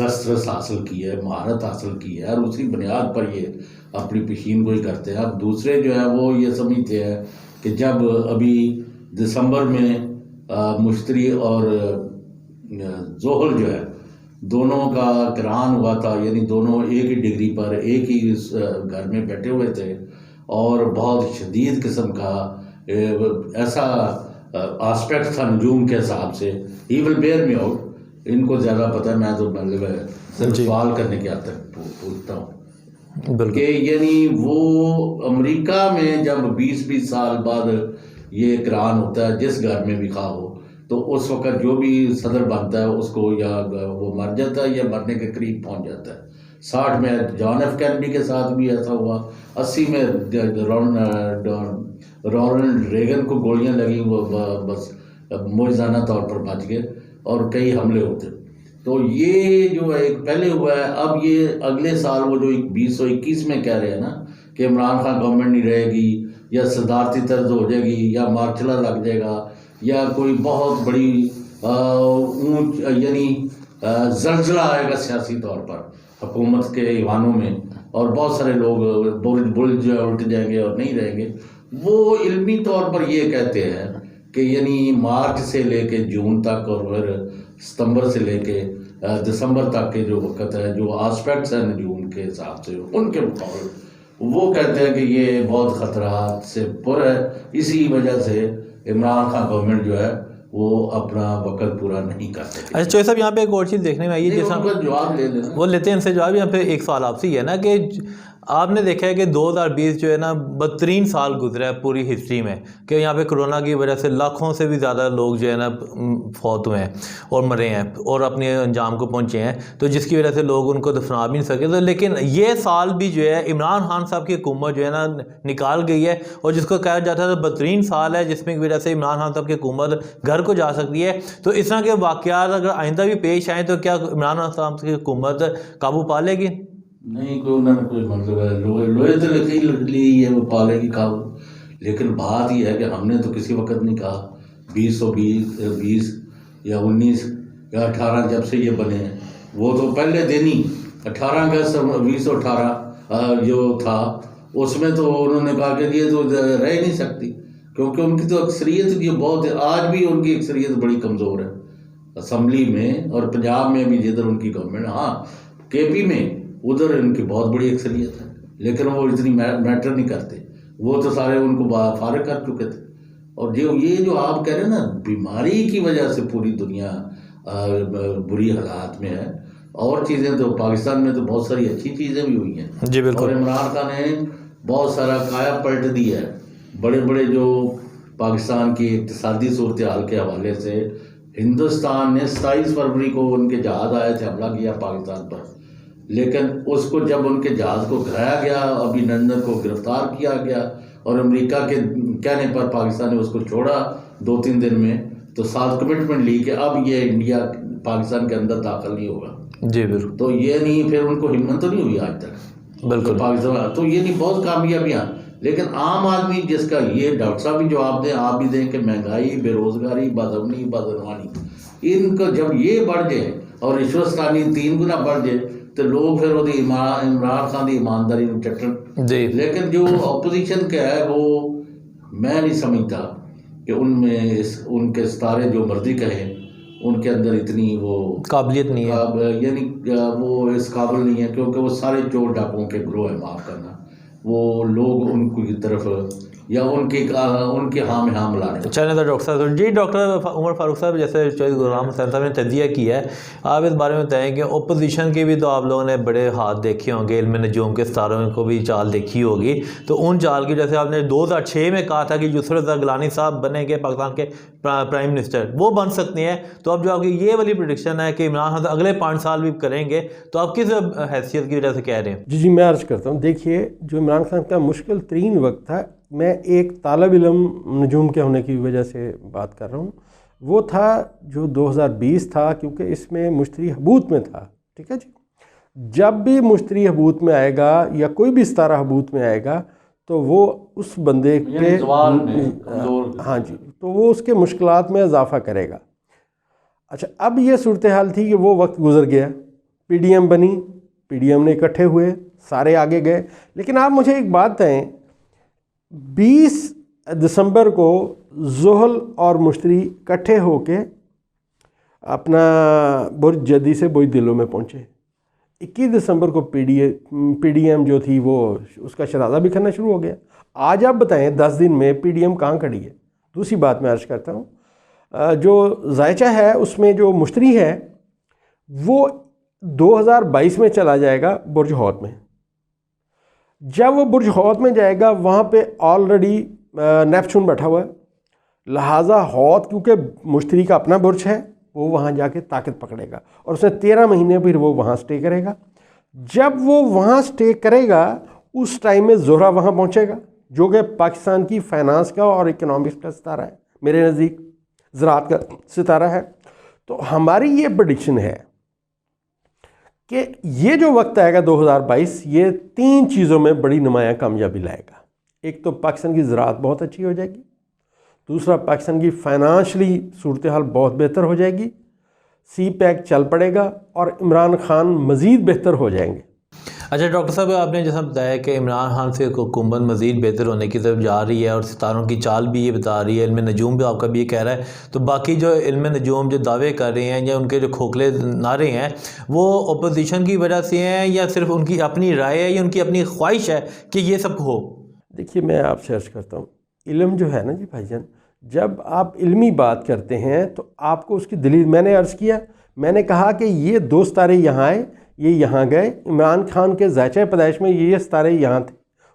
دسترس حاصل کی ہے، مہارت حاصل کی ہے، اور اسی بنیاد پر یہ اپنی پیشین گوئی کرتے ہیں۔ اب دوسرے جو ہے وہ یہ سمجھتے ہیں کہ جب ابھی دسمبر میں مشتری اور زحل جو ہے دونوں کا قران ہوا تھا، یعنی دونوں ایک ہی ڈگری پر ایک ہی گھر میں بیٹھے ہوئے تھے، اور بہت شدید قسم کا ایسا آسپیکٹ تھا نجوم کے حساب سے، ہی ول بیئر می آؤٹ، ان کو زیادہ پتہ ہے، میں تو مطلب صرف سوال کرنے کے حد تک پوچھتا ہوں کہ یعنی وہ امریکہ میں جب 20 سال بعد یہ قران ہوتا ہے، جس گھر میں بھی خواہ ہو، تو اس وقت جو بھی صدر بنتا ہے اس کو یا وہ مر جاتا ہے یا مرنے کے قریب پہنچ جاتا ہے۔ 60 میں جان ایف کینیڈی کے ساتھ بھی ایسا ہوا، 80 میں رونلڈ ریگن کو گولیاں لگیں، وہ بس معجزانہ طور پر بچ گئے، اور کئی حملے ہوتے۔ تو یہ جو ایک پہلے ہوا ہے، اب یہ اگلے سال وہ جو 2021 میں کہہ رہے ہیں نا کہ عمران خان گورنمنٹ نہیں رہے گی، یا صدارتی طرز ہو جائے گی، یا مارچلہ لگ جائے گا، یا کوئی بہت بڑی یعنی زلزلہ آئے گا سیاسی طور پر حکومت کے ایوانوں میں، اور بہت سارے لوگ برج جو الٹ جائیں گے اور نہیں رہیں گے، وہ علمی طور پر یہ کہتے ہیں کہ یعنی مارچ سے لے کے جون تک، اور پھر ستمبر سے لے کے دسمبر تک کے جو وقت ہے، جو آسپیکٹس ہیں نجوم کے حساب سے ان کے مقابل، وہ کہتے ہیں کہ یہ بہت خطرات سے پر ہے۔ اسی وجہ سے عمران خان گورنمنٹ جو ہے وہ اپنا وقت پورا نہیں کر سکتے۔ اچھا چوہے صاحب، یہاں پہ ایک اور چیز دیکھنے میں آئی ہے، جیسا جواب لے لینا، وہ لیتے ہیں ان سے جواب۔ یہاں پہ ایک سوال آپ سے یہ ہے نا کہ آپ نے دیکھا ہے کہ 2020 جو ہے نا بدترین سال گزرا ہے پوری ہسٹری میں، کہ یہاں پہ کرونا کی وجہ سے لاکھوں سے بھی زیادہ لوگ جو ہے نا فوت ہوئے ہیں اور مرے ہیں اور اپنے انجام کو پہنچے ہیں، تو جس کی وجہ سے لوگ ان کو دفنا بھی نہیں سکے۔ تو لیکن یہ سال بھی جو ہے عمران خان صاحب کی حکومت جو ہے نا نکال گئی ہے، اور جس کو کہا جاتا ہے بدترین سال ہے، جس میں کی وجہ سے عمران خان صاحب کی حکومت گھر کو جا سکتی ہے۔ تو اس طرح کے واقعات اگر آئندہ بھی پیش آئیں تو کیا عمران خان صاحب کی حکومت قابو پا لے گی؟ نہیں، کوئی انہوں نے کوئی مطلب ہے، لوہے تو لکڑی لی ہے وہ پالے گی قابو، لیکن بات یہ ہے کہ ہم نے تو کسی وقت نہیں کہا 2020 یا 19 یا 18 جب سے یہ بنے ہیں، وہ تو پہلے دن ہی 18 اگست 2018 جو تھا، اس میں تو انہوں نے کہا کہ یہ تو رہ نہیں سکتی، کیونکہ ان کی تو اکثریت یہ بہت ہے، آج بھی ان کی اکثریت بڑی کمزور ہے اسمبلی میں اور پنجاب میں بھی، جدھر ان کی گورنمنٹ، ہاں کے پی میں ادھر ان کی بہت بڑی اکثریت ہے، لیکن وہ اتنی میٹر نہیں کرتے، وہ تو سارے ان کو فارغ کر چکے تھے۔ اور یہ جو آپ کہہ رہے ہیں نا، بیماری کی وجہ سے پوری دنیا بری حالات میں ہے، اور چیزیں تو پاکستان میں تو بہت ساری اچھی چیزیں بھی ہوئی ہیں جی بالکل، اور عمران خان نے بہت سارا کایا پلٹ دی ہے، بڑے بڑے جو پاکستان کی اقتصادی صورتحال کے حوالے سے، ہندوستان نے 27 فروری کو ان کے جہاز آئے تھے، حملہ کیا پاکستان پر، لیکن اس کو جب ان کے جہاز کو گرایا گیا، ابھی نندن کو گرفتار کیا گیا، اور امریکہ کے کہنے پر پاکستان نے اس کو چھوڑا 2-3 دن میں، تو ساتھ کمٹمنٹ لی کہ اب یہ انڈیا پاکستان کے اندر داخل نہیں ہوگا۔ جی بالکل، تو یہ نہیں، پھر ان کو ہمت تو نہیں ہوئی آج تک بالکل پاکستان، تو یہ نہیں، بہت کامیابیاں، لیکن عام آدمی جس کا یہ ڈاکٹر صاحب بھی جواب دیں، آپ بھی دیں کہ مہنگائی، بے روزگاری، بدامنی، بدعنوانی، ان کو جب یہ بڑھ جائے اور رشوت ستانی 3 گنا بڑھ جائے، تو لوگ پھر وہ عمران خان کی ایمانداری چٹن جی، لیکن جو اپوزیشن کا ہے وہ میں نہیں سمجھتا کہ ان میں ان کے ستارے جو مرضی کہیں، ان کے اندر اتنی وہ قابلیت نہیں ہے، یعنی وہ اس قابل نہیں ہے، کیونکہ وہ سارے چور ڈاکوں کے گروہ ہیں، معاف کرنا، وہ لوگ ان کی طرف یا ان کے ہاں میں ہاں ملانے۔ چلیں تو ڈاکٹر صاحب، جی ڈاکٹر عمر فاروق صاحب، جیسے شہید غلام حسین صاحب نے تجزیہ کیا ہے، آپ اس بارے میں بتائیں کہ اپوزیشن کی بھی تو آپ لوگوں نے بڑے ہاتھ دیکھے ہوں گے، علم نجوم کے ستاروں کو بھی چال دیکھی ہوگی، تو ان چال کی جیسے آپ نے 2006 میں کہا تھا کہ یسر رضا گیلانی صاحب بنیں گے پاکستان کے پرائم منسٹر، وہ بن سکتے ہیں، تو اب جو آپ کی یہ والی پریڈکشن ہے کہ عمران خان اگلے 5 سال بھی کریں گے، تو آپ کس حیثیت کی وجہ سے کہہ رہے ہیں؟ جی میں عرض کرتا ہوں، دیکھیے جو عمران خان کا مشکل ترین وقت تھا، میں ایک طالب علم نجوم کے ہونے کی وجہ سے بات کر رہا ہوں، وہ تھا جو 2020 تھا، کیونکہ اس میں مشتری حبوط میں تھا، ٹھیک ہے جی۔ جب بھی مشتری حبوط میں آئے گا یا کوئی بھی ستارہ حبوط میں آئے گا تو وہ اس بندے کے ہاں جی، تو وہ اس کے مشکلات میں اضافہ کرے گا۔ اچھا، اب یہ صورتحال تھی کہ وہ وقت گزر گیا، PDM بنی, PDM نے اکٹھے ہوئے, سارے آگے گئے. لیکن آپ مجھے ایک بات بتائیں, 20 دسمبر کو زحل اور مشتری اکٹھے ہو کے اپنا برج جدی سے برج دلوں میں پہنچے. 21 دسمبر کو PDM جو تھی وہ اس کا شرارہ بکھرنا شروع ہو گیا. آج آپ بتائیں 10 دن میں PDM کہاں کھڑی ہے؟ دوسری بات میں عرض کرتا ہوں, جو ذائچہ ہے اس میں جو مشتری ہے وہ 2022 میں چلا جائے گا برج حوت میں. جب وہ برج حوت میں جائے گا وہاں پہ آلریڈی نیپچون بیٹھا ہوا ہے, لہٰذا حوت کیونکہ مشتری کا اپنا برج ہے وہ وہاں جا کے طاقت پکڑے گا اور اسے 13 مہینے پھر وہ وہاں سٹے کرے گا. جب وہ وہاں سٹے کرے گا اس ٹائم میں زہرہ وہاں پہنچے گا جو کہ پاکستان کی فائنانس کا اور اکنامکس کا ستارہ ہے, میرے نزدیک زراعت کا ستارہ ہے. تو ہماری یہ پریڈکشن ہے کہ یہ جو وقت آئے گا 2022 یہ 3 چیزوں میں بڑی نمایاں کامیابی لائے گا. ایک تو پاکستان کی زراعت بہت اچھی ہو جائے گی, دوسرا پاکستان کی فائنانشلی صورتحال بہت بہتر ہو جائے گی, CPEC چل پڑے گا اور عمران خان مزید بہتر ہو جائیں گے. اچھا ڈاکٹر صاحب, آپ نے جیسا بتایا کہ عمران خان سے حکومت مزید بہتر ہونے کی طرف جا رہی ہے اور ستاروں کی چال بھی یہ بتا رہی ہے, علم نجوم بھی آپ کا بھی یہ کہہ رہا ہے, تو باقی جو علم نجوم جو دعوے کر رہے ہیں یا ان کے جو کھوکھلے نعرے ہیں وہ اپوزیشن کی وجہ سے ہیں یا صرف ان کی اپنی رائے ہے یا ان کی اپنی خواہش ہے کہ یہ سب ہو؟ دیکھیے میں آپ سے عرض کرتا ہوں, علم جو ہے نا جی بھائی جان, جب آپ علمی بات کرتے ہیں تو آپ کو اس کی دلیل, میں نے عرض کیا, میں نے کہا کہ یہ 2 ستارے یہاں آئے, یہ یہاں گئے, عمران خان کے ذائچہ پیدائش میں یہ ستارے یہاں تھے,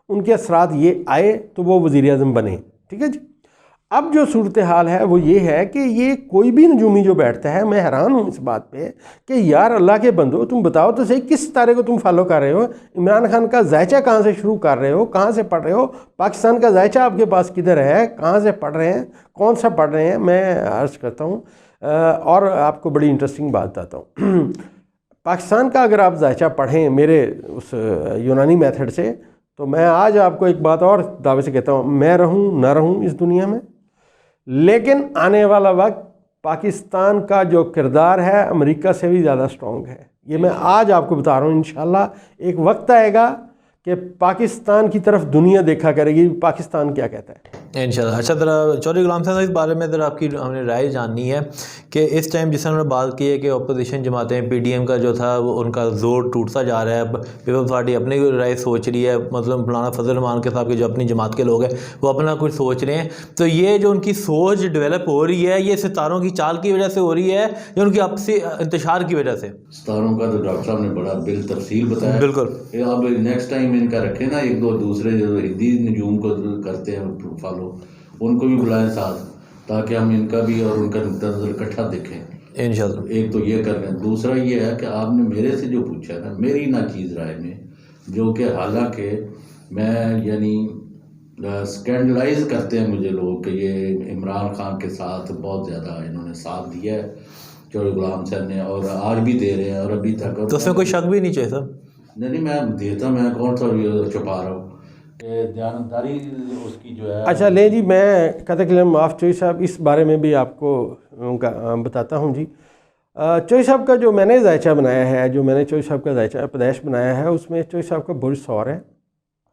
ان کے اثرات یہ آئے تو وہ وزیر اعظم بنے. ٹھیک ہے جی. اب جو صورتحال ہے وہ یہ ہے کہ یہ کوئی بھی نجومی جو بیٹھتا ہے, میں حیران ہوں اس بات پہ کہ یار اللہ کے بندو تم بتاؤ تو صحیح کس ستارے کو تم فالو کر رہے ہو, عمران خان کا ذائچہ کہاں سے شروع کر رہے ہو, کہاں سے پڑھ رہے ہو, پاکستان کا ذائچہ آپ کے پاس کدھر ہے, کہاں سے پڑھ رہے ہیں, کون سا پڑھ رہے ہیں. میں عرض کرتا ہوں اور آپ کو بڑی انٹرسٹنگ بات بتاتا ہوں. پاکستان کا اگر آپ ذائچہ پڑھیں میرے اس یونانی میتھڈ سے, تو میں آج آپ کو ایک بات اور دعوے سے کہتا ہوں, میں رہوں نہ رہوں اس دنیا میں, لیکن آنے والا وقت پاکستان کا جو کردار ہے امریکہ سے بھی زیادہ سٹرونگ ہے. یہ میں آج آپ کو بتا رہا ہوں. انشاءاللہ ایک وقت آئے گا کہ پاکستان کی طرف دنیا دیکھا کرے گی پاکستان کیا کہتا ہے انشاءاللہ. اچھا ذرا چودھری غلام صاحب اس بارے میں ذرا آپ کی ہم نے رائے جاننی ہے کہ اس ٹائم جس طرح بات کی ہے کہ اپوزیشن جماعتیں PDM کا جو تھا وہ ان کا زور ٹوٹتا جا رہا ہے, پیپلز پارٹی اپنی رائے سوچ رہی ہے, مطلب مولانا فضل الرحمان کے صاحب کے جو اپنی جماعت کے لوگ ہیں وہ اپنا کچھ سوچ رہے ہیں, تو یہ جو ان کی سوچ ڈیولپ ہو رہی ہے یہ ستاروں کی چال کی وجہ سے ہو رہی ہے یا ان کی آپسی انتشار کی وجہ سے؟ ستاروں کا تو ڈاکٹر صاحب نے بڑا بالتفصیل بتایا. بالکل. اب نیکسٹ ٹائم ان کا رکھیں نا, 1-2 دوسرے جو ہندی نجوم کو کرتے ہیں فالو, ان کو بھی بلائیں ساتھ تاکہ ہم ان کا بھی اور ان کا نقطہ نظر اکٹھا دیکھیں انشاءاللہ. ایک تو یہ کر رہے ہیں. دوسرا یہ ہے کہ آپ نے میرے سے جو پوچھا نا, میری ناچیز رائے میں, جو کہ حالانکہ میں یعنی اسکینڈلائز کرتے ہیں مجھے لوگ کہ یہ عمران خان کے ساتھ بہت زیادہ انہوں نے ساتھ دیا ہے چودھری غلام صاحب نے, اور آج بھی دے رہے ہیں اور ابھی تک. تو اس میں کوئی شک بھی نہیں چاہیے سر. نہیں میں دیتا, میں کون سا چھپا رہا ہوں, دیانتداری اس کی جو ہے. اچھا لیں جی, میں قطع کلام معاف چوئی صاحب اس بارے میں بھی آپ کو بتاتا ہوں جی. چوئی صاحب کا جو میں نے ذائچہ بنایا ہے, جو میں نے چوئی صاحب کا ذائچہ پیدائش بنایا ہے, اس میں چوئی صاحب کا برج ثور ہے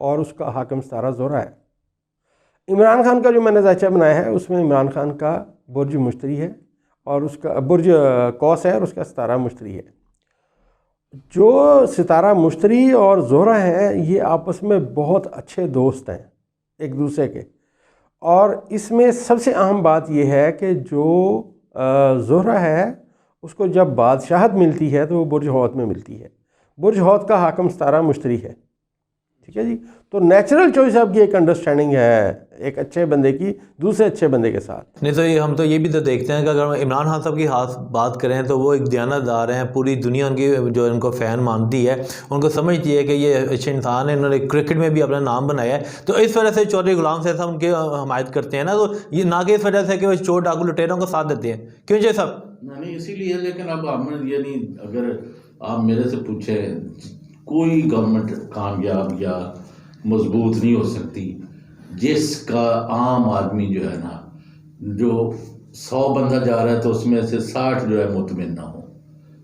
اور اس کا حاکم ستارہ زہرہ ہے. عمران خان کا جو میں نے ذائچہ بنایا ہے اس میں عمران خان کا برج مشتری ہے اور اس کا برج قوس ہے اور اس کا ستارہ مشتری ہے. جو ستارہ مشتری اور زہرہ ہیں یہ آپس میں بہت اچھے دوست ہیں ایک دوسرے کے, اور اس میں سب سے اہم بات یہ ہے کہ جو زہرہ ہے اس کو جب بادشاہت ملتی ہے تو وہ برج حوت میں ملتی ہے. برج حوت کا حاکم ستارہ مشتری ہے. ٹھیک ہے جی. تو نیچرل چوائس آپ کی ایک انڈرسٹینڈنگ ہے ایک اچھے بندے کی دوسرے اچھے بندے کے ساتھ. نہیں تو یہ ہم تو یہ بھی تو دیکھتے ہیں کہ اگر عمران خان صاحب کی خاص بات کریں تو وہ ایک دیانتدار ہیں, پوری دنیا ان کی جو ان کو فین مانتی ہے, ان کو سمجھتی ہے کہ یہ اچھے انسان ہیں, انہوں نے کرکٹ میں بھی اپنا نام بنایا ہے, تو اس وجہ سے چودھری غلام صاحب ان کی حمایت کرتے ہیں نا, تو یہ نہ کہ اس وجہ سے کہ وہ چور ڈاکو لٹیروں کو ساتھ دیتے ہیں. کیوں جی صاحب؟ نہیں اسی لیے, لیکن اب ہم یعنی اگر آپ میرے سے پوچھیں کوئی گورنمنٹ کامیاب یا مضبوط نہیں ہو سکتی جس کا عام آدمی جو ہے نا, جو 100 بندہ جا رہا ہے تو اس میں سے 60 جو ہے مطمئن نہ ہو,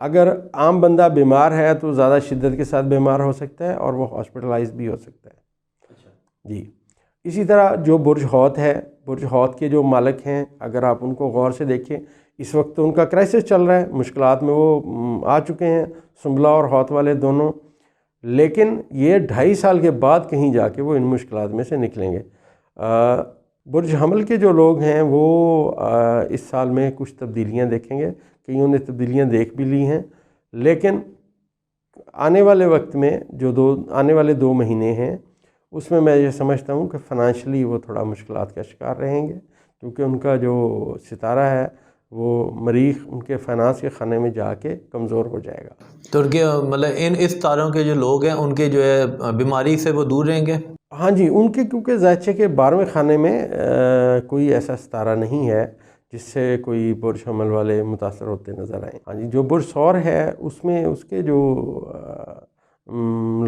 اگر عام بندہ بیمار ہے تو زیادہ شدت کے ساتھ بیمار ہو سکتا ہے اور وہ ہاسپٹلائز بھی ہو سکتا ہے جی۔ اسی طرح جو برج حوت ہے، برج حوت کے جو مالک ہیں، اگر آپ ان کو غور سے دیکھیں، اس وقت تو ان کا کرائسس چل رہا ہے، مشکلات میں وہ آ چکے ہیں، سنبلہ اور حوت والے دونوں، لیکن یہ 2.5 سال کے بعد کہیں جا کے وہ ان مشکلات میں سے نکلیں گے۔ برج حمل کے جو لوگ ہیں وہ اس سال میں کچھ تبدیلیاں دیکھیں گے، کئیوں نے تبدیلیاں دیکھ بھی لی ہیں، لیکن آنے والے وقت میں جو آنے والے 2 مہینے ہیں اس میں یہ سمجھتا ہوں کہ فائنانشلی وہ تھوڑا مشکلات کا شکار رہیں گے، کیونکہ ان کا جو ستارہ ہے وہ مریخ ان کے فائنانس کے خانے میں جا کے کمزور ہو جائے گا۔ تو ان کے مطلب اس تاروں کے جو لوگ ہیں ان کے جو ہے بیماری سے وہ دور رہیں گے؟ ہاں جی، ان کے کیونکہ زائچے کے 12ویں خانے میں کوئی ایسا ستارہ نہیں ہے جس سے کوئی برج حمل والے متاثر ہوتے نظر آئیں۔ ہاں جی، جو برج ثور ہے اس میں اس کے جو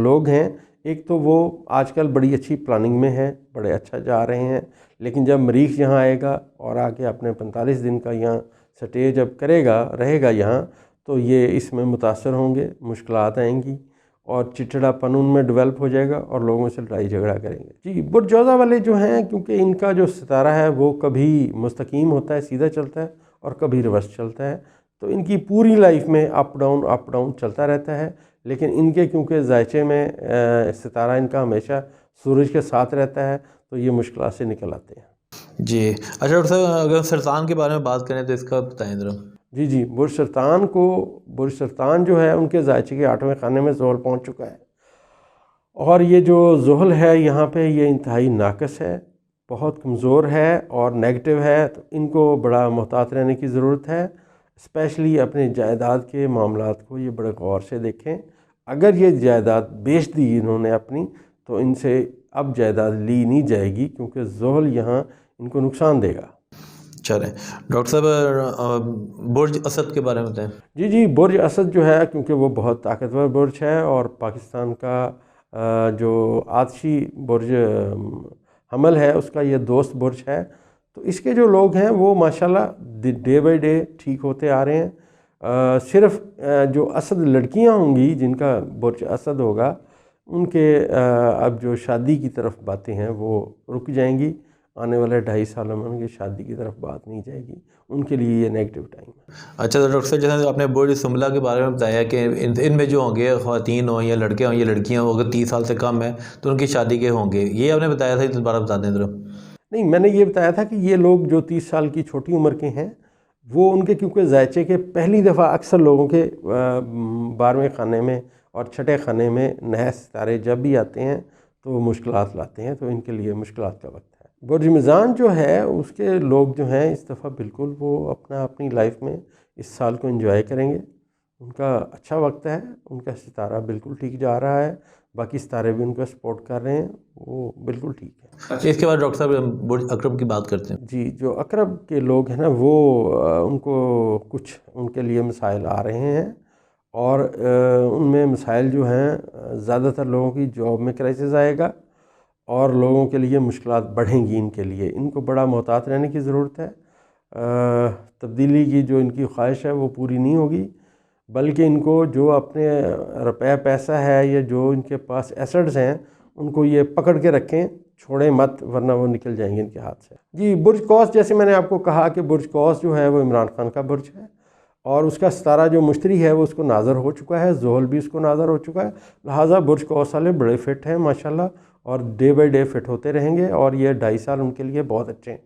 لوگ ہیں، ایک تو وہ آج کل بڑی اچھی پلاننگ میں ہیں، بڑے اچھا جا رہے ہیں، لیکن جب مریخ یہاں آئے گا اور آ کے اپنے 45 دن کا یہاں سٹے جب رہے گا یہاں، تو یہ اس میں متاثر ہوں گے، مشکلات آئیں گی اور چڑچڑا پن ان میں ڈیولپ ہو جائے گا اور لوگوں سے لڑائی جھگڑا کریں گے۔ جی، برج جوزہ والے جو ہیں، کیونکہ ان کا جو ستارہ ہے وہ کبھی مستقیم ہوتا ہے، سیدھا چلتا ہے، اور کبھی ریورس چلتا ہے، تو ان کی پوری لائف میں اپ ڈاؤن چلتا رہتا ہے، لیکن ان کے کیونکہ زائچے میں ستارہ ان کا ہمیشہ سورج کے ساتھ رہتا ہے تو یہ مشکلات سے نکل آتے ہیں۔ جی اچھا ڈاکٹر صاحب، اگر سرطان کے بارے میں بات کریں تو اس کا بتائیں ذرا۔ جی، برج سرطان جو ہے ان کے زائچے کے 8ویں خانے میں زحل پہنچ چکا ہے، اور یہ جو زحل ہے یہاں پہ یہ انتہائی ناقص ہے، بہت کمزور ہے اور نیگیٹو ہے، تو ان کو بڑا محتاط رہنے کی ضرورت ہے، اسپیشلی اپنے جائیداد کے معاملات کو یہ بڑے غور سے دیکھیں۔ اگر یہ جائیداد بیچ دی انہوں نے اپنی، تو ان سے اب جائیداد لی نہیں جائے گی، کیونکہ زحل یہاں ان کو نقصان دے گا۔ چلیں ڈاکٹر صاحب، برج اسد کے بارے میں بتائیں۔ جی، برج اسد جو ہے کیونکہ وہ بہت طاقتور برج ہے اور پاکستان کا جو آتشی برج حمل ہے اس کا یہ دوست برج ہے، تو اس کے جو لوگ ہیں وہ ماشاءاللہ ڈے بائی ڈے ٹھیک ہوتے آ رہے ہیں۔ صرف جو اسد لڑکیاں ہوں گی جن کا برج اسد ہوگا، ان کے اب جو شادی کی طرف باتیں ہیں وہ رک جائیں گی، آنے والے 2.5 سالوں میں ان کی شادی کی طرف بات نہیں جائے گی، ان کے لیے یہ نیگیٹو ٹائم ہے۔ اچھا ڈاکٹر صاحب، جیسے آپ نے برج سنبلہ کے بارے میں بتایا کہ ان میں جو ہوں گے خواتین ہوں یا لڑکے ہوں یا لڑکیاں ہوں، اگر 30 سال سے کم ہے تو ان کی شادی کے ہوں گے، یہ آپ نے بتایا تھا، دوبارہ بتا دیں ذرا۔ نہیں، میں نے یہ بتایا تھا کہ یہ لوگ جو 30 سال کی چھوٹی عمر کے ہیں وہ ان کے کیونکہ زائچے کے پہلی دفعہ اکثر لوگوں کے 12ویں خانے میں اور 6ٹھے خانے میں نئے ستارے جب بھی آتے ہیں تو وہ مشکلات لاتے ہیں، تو ان کے لیے مشکلات کا وقت ہے۔ برج میزان جو ہے اس کے لوگ جو ہیں اس دفعہ بالکل وہ اپنی لائف میں اس سال کو انجوائے کریں گے، ان کا اچھا وقت ہے، ان کا ستارہ بالکل ٹھیک جا رہا ہے، باقی ستارے بھی ان کو سپورٹ کر رہے ہیں، وہ بالکل ٹھیک ہے۔ اس کے بعد ڈاکٹر صاحب برج عقرب کی بات کرتے ہیں۔ جی، جو عقرب کے لوگ ہیں نا وہ ان کو کچھ ان کے لیے مسائل آ رہے ہیں، اور ان میں مسائل جو ہیں زیادہ تر لوگوں کی جاب میں کرائسس آئے گا اور لوگوں کے لیے مشکلات بڑھیں گی، ان کے لیے ان کو بڑا محتاط رہنے کی ضرورت ہے۔ تبدیلی کی جو ان کی خواہش ہے وہ پوری نہیں ہوگی، بلکہ ان کو جو اپنے روپے پیسہ ہے یا جو ان کے پاس ایسٹس ہیں ان کو یہ پکڑ کے رکھیں، چھوڑیں مت، ورنہ وہ نکل جائیں گے ان کے ہاتھ سے۔ جی، برج قوس، جیسے میں نے آپ کو کہا کہ برج قوس جو ہے وہ عمران خان کا برج ہے، اور اس کا ستارہ جو مشتری ہے وہ اس کو ناظر ہو چکا ہے، زحل بھی اس کو ناظر ہو چکا ہے، لہٰذا برج قوس والے بڑے فٹ ہیں ماشاءاللہ، اور ڈے بائی ڈے فٹ ہوتے رہیں گے، اور یہ 2.5 سال ان کے لیے بہت اچھے ہیں۔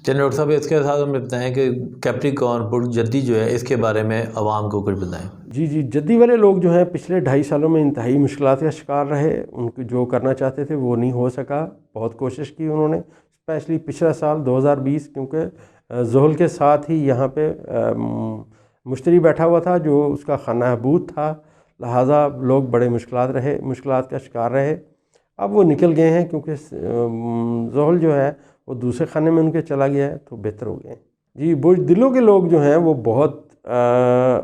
چلیں ڈاکٹر صاحب، اس کے ساتھ ہمیں بتائیں کہ کیپریکارن برج جدی جو ہے اس کے بارے میں عوام کو کچھ بتائیں۔ جی، جدی والے لوگ جو ہیں پچھلے 2.5 سالوں میں انتہائی مشکلات کا شکار رہے، ان کو جو کرنا چاہتے تھے وہ نہیں ہو سکا، بہت کوشش کی انہوں نے، اسپیشلی پچھلا سال 2020، کیونکہ زحل کے ساتھ ہی یہاں پہ مشتری بیٹھا ہوا تھا جو اس کا خانہ حبود تھا، لہٰذا لوگ بڑے مشکلات کا شکار رہے۔ اب وہ نکل گئے ہیں کیونکہ زحل جو ہے وہ دوسرے خانے میں ان کے چلا گیا ہے، تو بہتر ہو گئے ہیں۔ جی، برج دلوں کے لوگ جو ہیں وہ بہت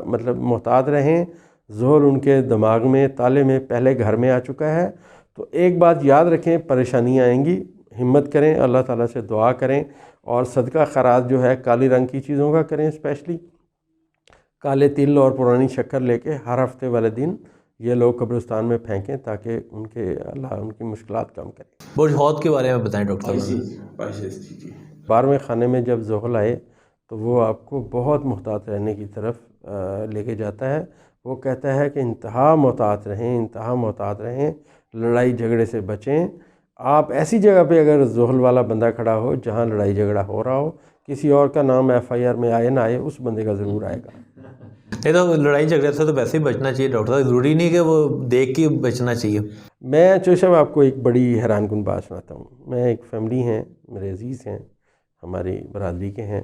مطلب محتاط رہیں، زحل ان کے دماغ میں تالے میں پہلے گھر میں آ چکا ہے، تو ایک بات یاد رکھیں، پریشانیاں آئیں گی، ہمت کریں، اللہ تعالیٰ سے دعا کریں، اور صدقہ خیرات جو ہے کالی رنگ کی چیزوں کا کریں، اسپیشلی کالے تل اور پرانی شکر لے کے ہر ہفتے والے دن یہ لوگ قبرستان میں پھینکیں تاکہ اللہ ان کی مشکلات کم کرے۔ برج حوض کے بارے میں بتائیں ڈاکٹر صاحب۔ 12ویں خانے میں جب زحل آئے تو وہ آپ کو بہت محتاط رہنے کی طرف لے کے جاتا ہے۔ وہ کہتا ہے کہ انتہا محتاط رہیں، لڑائی جھگڑے سے بچیں۔ آپ ایسی جگہ پہ اگر زحل والا بندہ کھڑا ہو جہاں لڑائی جھگڑا ہو رہا ہو، کسی اور کا نام FIR میں آئے نہ آئے، اس بندے کا ضرور آئے گا۔ نہیں تو لڑائی جھگڑے سے تو ویسے ہی بچنا چاہیے ڈاکٹر صاحب، ضروری نہیں کہ وہ دیکھ کے بچنا چاہیے۔ میں چوشا صاحب آپ کو ایک بڑی حیران کن بات سناتا ہوں۔ میں ایک فیملی ہیں، میرے عزیز ہیں، ہماری برادری کے ہیں،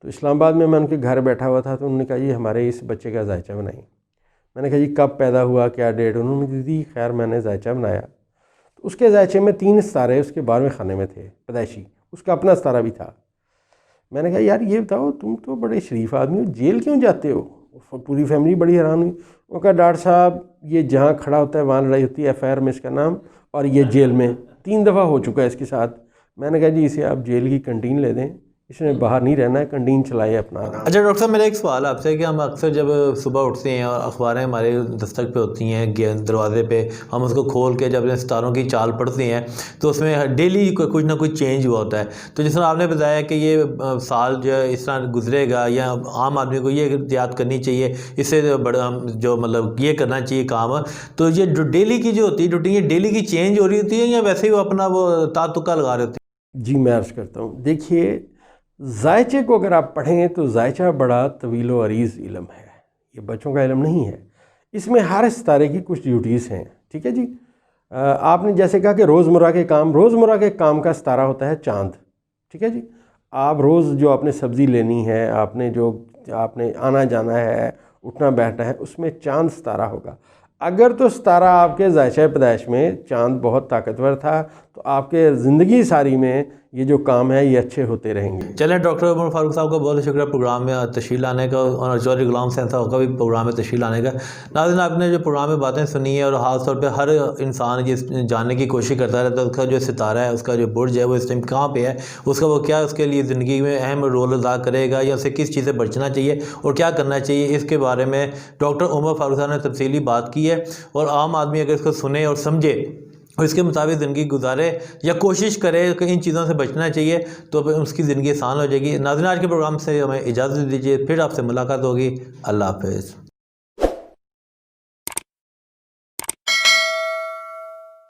تو اسلام آباد میں ان کے گھر بیٹھا ہوا تھا تو انہوں نے کہا جی ہمارے اس بچے کا ذائچہ بنائیں۔ میں نے کہا جی کب پیدا ہوا، کیا ڈیٹ؟ انہوں نے دی خیر میں نے ذائچہ بنایا تو اس کے ذائچے میں 3 ستارے اس کے 12ویں خانے میں تھے پیدائشی، اس کا اپنا ستارہ بھی تھا۔ میں نے کہا یار یہ بتاؤ تم تو بڑے شریف آدمی ہو، جیل کیوں جاتے ہو؟ پوری فیملی بڑی حیران ہوئی۔ وہ کہا ڈاکٹر صاحب یہ جہاں کھڑا ہوتا ہے وہاں لڑائی ہوتی ہے، FIR میں اس کا نام، اور یہ جیل میں 3 دفعہ ہو چکا ہے اس کے ساتھ۔ میں نے کہا جی اسے آپ جیل کی کنٹین لے دیں، اس نے باہر نہیں رہنا ہے، کنٹین چلائے اپنا۔ اچھا ڈاکٹر صاحب، میرا ایک سوال آپ سے کہ ہم اکثر جب صبح اٹھتے ہیں اور اخباریں ہمارے دستک پہ ہوتی ہیں دروازے پہ، ہم اس کو کھول کے جب ستاروں کی چال پڑھتے ہیں تو اس میں ڈیلی کچھ نہ کچھ چینج ہوا ہوتا ہے۔ تو جس طرح آپ نے بتایا کہ یہ سال جو ہے اس طرح گزرے گا، یا عام آدمی کو یہ احتیاط کرنی چاہیے، اس سے بڑا جو مطلب یہ کرنا چاہیے کام، تو یہ جو ڈیلی کی جو ہوتی ہے روٹین، یہ ڈیلی کی چینج ہو رہی ہوتی ہے یا ویسے ہی وہ اپنا وہ تکا لگا رہے ہوتے ہیں؟ جی میں عرض کرتا ہوں، دیکھیے ذائچے کو اگر آپ پڑھیں تو ذائچہ بڑا طویل و عریض علم ہے، یہ بچوں کا علم نہیں ہے۔ اس میں ہر ستارے کی کچھ ڈیوٹیز ہیں، ٹھیک ہے جی۔ آپ نے جیسے کہا کہ روزمرہ کے کام کا ستارہ ہوتا ہے چاند، ٹھیک ہے جی۔ آپ روز جو آپ نے سبزی لینی ہے، آپ نے آنا جانا ہے، اٹھنا بیٹھنا ہے، اس میں چاند ستارہ ہوگا۔ اگر تو ستارہ آپ کے ذائچہ پیدائش میں چاند بہت طاقتور تھا تو آپ کے زندگی ساری میں یہ جو کام ہے یہ اچھے ہوتے رہیں گے۔ چلیں ڈاکٹر عمر فاروق صاحب کا بہت شکریہ پروگرام میں تشریف لانے کا، اور چودھری غلام حسین صاحب کا بھی پروگرام میں تشریف لانے کا۔ ناظرین، آپ نے جو پروگرام میں باتیں سنی ہیں، اور خاص طور پہ ہر انسان جس جاننے کی کوشش کرتا رہتا ہے اس کا جو ستارہ ہے، اس کا جو برج ہے وہ اس ٹائم کہاں پہ ہے، اس کا وہ کیا اس کے لیے زندگی میں اہم رول ادا کرے گا، یا اسے کس چیز سے بچنا چاہیے اور کیا کرنا چاہیے، اس کے بارے میں ڈاکٹر عمر فاروق صاحب نے تفصیلی بات کی ہے۔ اور عام آدمی اگر اس کو سنے اور سمجھے اور اس کے مطابق زندگی گزارے یا کوشش کرے کہ ان چیزوں سے بچنا چاہیے، تو پھر اس کی زندگی آسان ہو جائے گی۔ ناظرین، آج کے پروگرام سے ہمیں اجازت دیجیے، پھر آپ سے ملاقات ہوگی۔ اللہ حافظ۔